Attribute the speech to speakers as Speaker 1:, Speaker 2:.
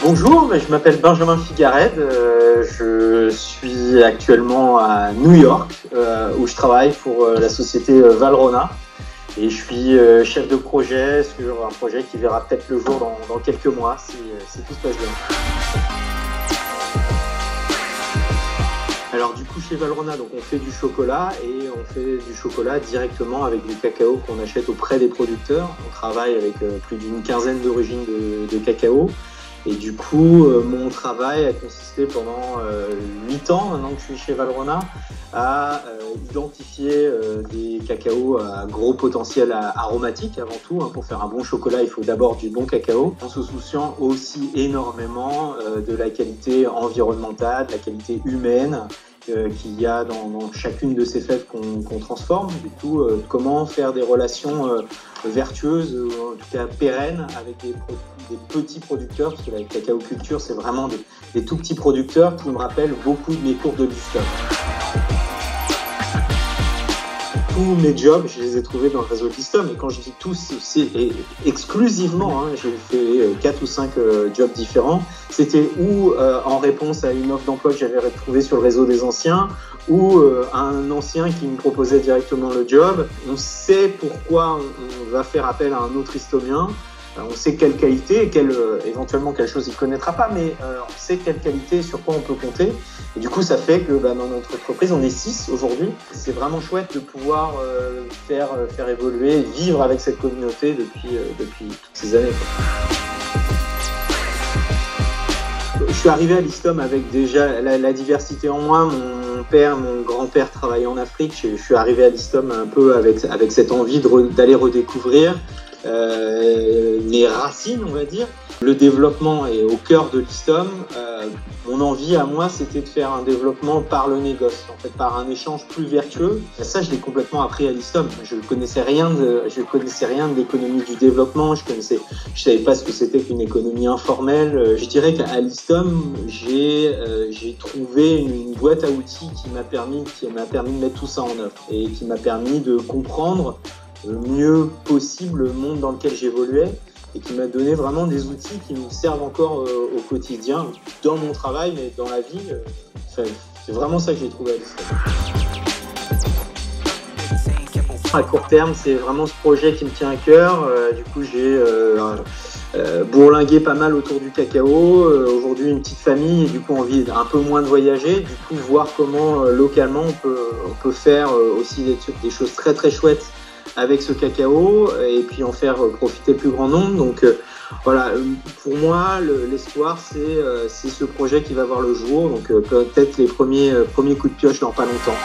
Speaker 1: Bonjour, je m'appelle Benjamin Figared, je suis actuellement à New York où je travaille pour la société Valrhona et je suis chef de projet sur un projet qui verra peut-être le jour dans quelques mois si tout se passe bien. Alors du coup chez Valrhona, donc on fait du chocolat et on fait du chocolat directement avec du cacao qu'on achète auprès des producteurs. On travaille avec plus d'une quinzaine d'origines de cacao. Et du coup, mon travail a consisté pendant 8 ans, maintenant que je suis chez Valrhona, à identifier des cacaos à gros potentiel aromatique avant tout. Pour faire un bon chocolat, il faut d'abord du bon cacao, en se souciant aussi énormément de la qualité environnementale, de la qualité humaine qu'il y a dans chacune de ces fèves qu'on transforme. Du coup, comment faire des relations vertueuses, en tout cas pérennes, avec des petits producteurs, parce que la cacao culture, c'est vraiment des tout petits producteurs qui me rappellent beaucoup de mes cours de Listom. Tous mes jobs, je les ai trouvés dans le réseau de Listom. Et quand je dis tous, c'est exclusivement, j'ai fait 4 ou 5 jobs différents. C'était ou en réponse à une offre d'emploi que j'avais retrouvée sur le réseau des anciens, ou un ancien qui me proposait directement le job. On sait pourquoi on va faire appel à un autre histomien. On sait quelle qualité et éventuellement quelle chose il ne connaîtra pas, mais on sait quelle qualité, sur quoi on peut compter. Et du coup, ça fait que dans notre entreprise, on est 6 aujourd'hui. C'est vraiment chouette de pouvoir faire évoluer, vivre avec cette communauté depuis toutes ces années. Je suis arrivé à Listom avec déjà la diversité en moi. Mon grand-père travaillait en Afrique. Je suis arrivé à Listom un peu avec cette envie d'aller redécouvrir mes racines, on va dire. Le développement est au cœur de Listom. Mon envie à moi, c'était de faire un développement par le négoce, en fait, par un échange plus vertueux. Et ça, je l'ai complètement appris à Listom. Je ne connaissais rien de l'économie du développement. Je savais pas ce que c'était qu'une économie informelle. Je dirais qu'à Listom, j'ai trouvé une boîte à outils qui m'a permis de mettre tout ça en œuvre et qui m'a permis de comprendre le mieux possible le monde dans lequel j'évoluais et qui m'a donné vraiment des outils qui me servent encore au quotidien, dans mon travail, mais dans la vie. C'est vraiment ça que j'ai trouvé à Listom. À court terme, c'est vraiment ce projet qui me tient à cœur. Du coup, j'ai bourlingué pas mal autour du cacao. Aujourd'hui, une petite famille et du coup, envie un peu moins de voyager. Du coup, voir comment localement on peut faire aussi des choses très très chouettes avec ce cacao et puis en faire profiter le plus grand nombre. Donc voilà, pour moi, l'espoir, c'est ce projet qui va voir le jour. Donc peut-être les premiers coups de pioche dans pas longtemps.